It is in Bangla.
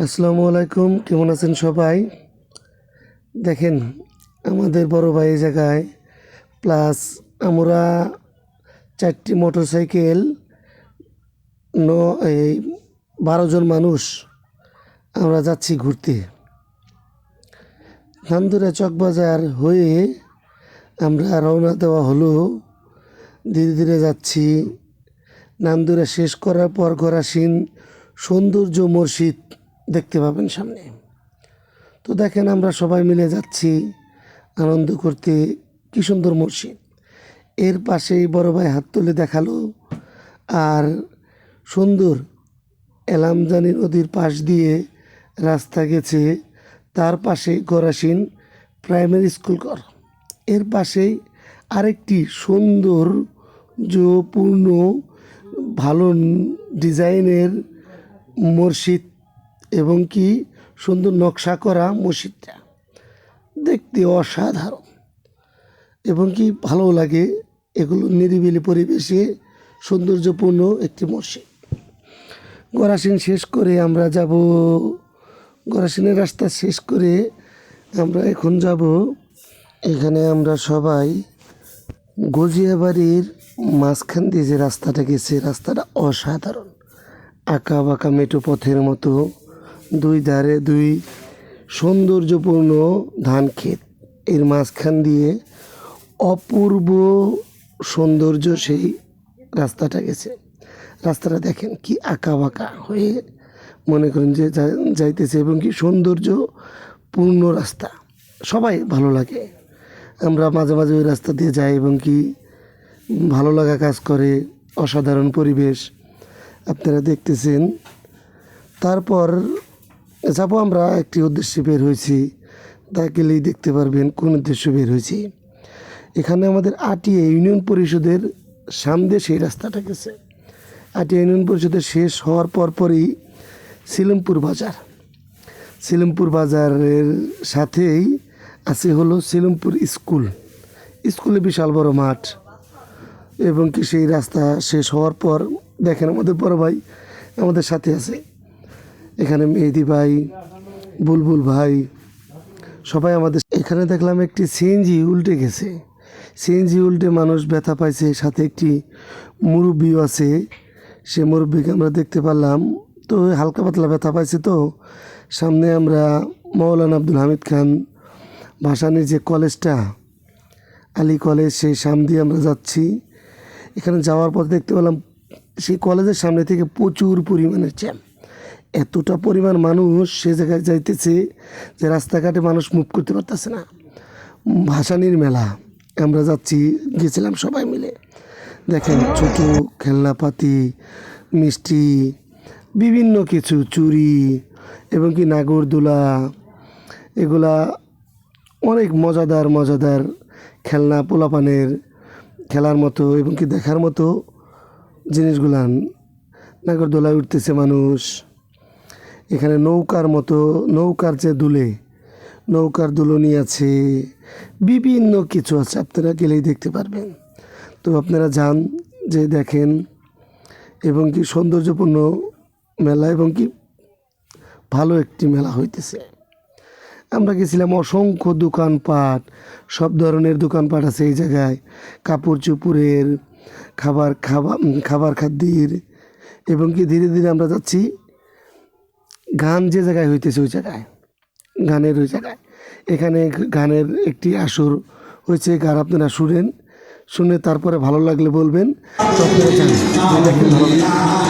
আসসালামু আলাইকুম, কেমন আছেন সবাই? দেখেন, আমাদের বড় ভাই এই জায়গায় প্লাস আমরা 4টি মোটরসাইকেল ন এই 12 জন মানুষ আমরা যাচ্ছি ঘুরতে। ধানদুরা চকবাজার হয়ে আমরা রওনা দেওয়া হলো। ধীরে ধীরে যাচ্ছি। নামদুরা শেষ করার পর গরাসিন সৌন্দর্য মসজিদ দেখতে পাবেন সামনে। তো দেখেন, আমরা সবাই মিলে যাচ্ছি আনন্দ করতে। কি সুন্দর মসজিদ! এর পাশেই বড় ভাই হাত তুলে দেখালো। আর সুন্দর এলামজানি নদীর পাশ দিয়ে রাস্তা গেছে, তার পাশে গরাসিন প্রাইমারি স্কুল ঘর। এর পাশেই আরেকটি সৌন্দর্যপূর্ণ ভালো ডিজাইনের মসজিদ এবং কি সুন্দর নকশা করা মসজিদটা দেখতে অসাধারণ এবং কি ভালো লাগে। এগুলো নিরিবিলি পরিবেশে সৌন্দর্যপূর্ণ একটি মসজিদ। গরাসিন শেষ করে আমরা যাব, গরাসিনের রাস্তা শেষ করে আমরা এখন যাব, এখানে আমরা সবাই গজিয়াবাড়ির মাঝখান দিয়ে যে রাস্তাটা গেছে, রাস্তাটা অসাধারণ। আঁকা বাঁকা মেঠো পথের মতো, দুই ধারে দুই সৌন্দর্যপূর্ণ ধান ক্ষেত, এর মাঝখান দিয়ে অপূর্ব সৌন্দর্য সেই রাস্তাটা গেছে। রাস্তাটা দেখেন কি আঁকা বাঁকা হয়ে মনে করেন যে যাইতেছে এবং কি সৌন্দর্যপূর্ণ রাস্তা, সবাই ভালো লাগে। আমরা মাঝে মাঝে ওই রাস্তা দিয়ে যাই এবং কি ভালো লাগা কাজ করে। অসাধারণ পরিবেশ আপনারা দেখতেছেন। তারপর যাবো আমরা একটি উদ্দেশ্যে বের হয়েছি, তা গেলেই দেখতে পারবেন কোন উদ্দেশ্যে বের হয়েছি। এখানে আমাদের আটিয়া ইউনিয়ন পরিষদের সামনে সেই রাস্তাটা গেছে। আটিয়া ইউনিয়ন পরিষদের শেষ হওয়ার পরই সিলমপুর বাজার। সিলমপুর বাজারের সাথেই আছে হলো সিলমপুর স্কুল। স্কুলে বিশাল বড় মাঠ এবং কি সেই রাস্তা শেষ হওয়ার পর দেখেন আমাদের বড় ভাই আমাদের সাথে আছে। এখানে মেহেদি ভাই, বুলবুল ভাই, সবাই আমাদের। এখানে দেখলাম একটি সিএনজি উল্টে গেছে। সিএনজি উল্টে মানুষ ব্যথা পাইছে, সাথে একটি মুরব্বিও আছে। সে মুরব্বিকে আমরা দেখতে পারলাম। তো হালকা পাতলা ব্যথা পাইছে। তো সামনে আমরা মৌলানা আব্দুল হামিদ খান ভাসানীর যে কলেজটা, আলী কলেজ, সেই সামনে দিয়ে আমরা যাচ্ছি। এখানে যাওয়ার পর দেখতে পেলাম সেই কলেজের সামনে থেকে প্রচুর পরিমাণের জ্যাম। এতটা পরিমাণ মানুষ সে জায়গায় যাইতেছে যে রাস্তাঘাটে মানুষ মুভ করতে পারতেছে না। ভাসানীর মেলা আমরা যাচ্ছি, গেছিলাম সবাই মিলে। দেখেন ছোট খেলনাপাতি, মিষ্টি, বিভিন্ন কিছু, চুড়ি এবং কি নাগরদোলা, এগুলা অনেক মজাদার মজাদার খেলনা, পোলাপানের খেলার মতো এবং কি দেখার মতো জিনিসগুলান। নাগরদোলায় উঠতেছে মানুষ। এখানে নৌকার মতো, নৌকার যে দুলে, নৌকার দুলনি আছে, বিভিন্ন কিছু আছে, আপনারা গেলেই দেখতে পারবেন। তো আপনারা যান, যে দেখেন এবং কি সৌন্দর্যপূর্ণ মেলা এবং কি ভালো একটি মেলা হইতেছে। আমরা গেছিলাম, অসংখ্য দোকানপাট, সব ধরনের দোকানপাট আছে এই জায়গায়। কাপড় চোপড়ের, খাবার খাদ্যের এবং কি ধীরে ধীরে আমরা যাচ্ছি গান যে জায়গায় হইতেছে ওই জায়গায়, গানের ওই জায়গায়। এখানে গানের একটি আসর হয়েছে, গান আপনারা শুনে তারপরে ভালো লাগলে বলবেন। তো আপনারা জানেন, দেখেন ভালো লাগে।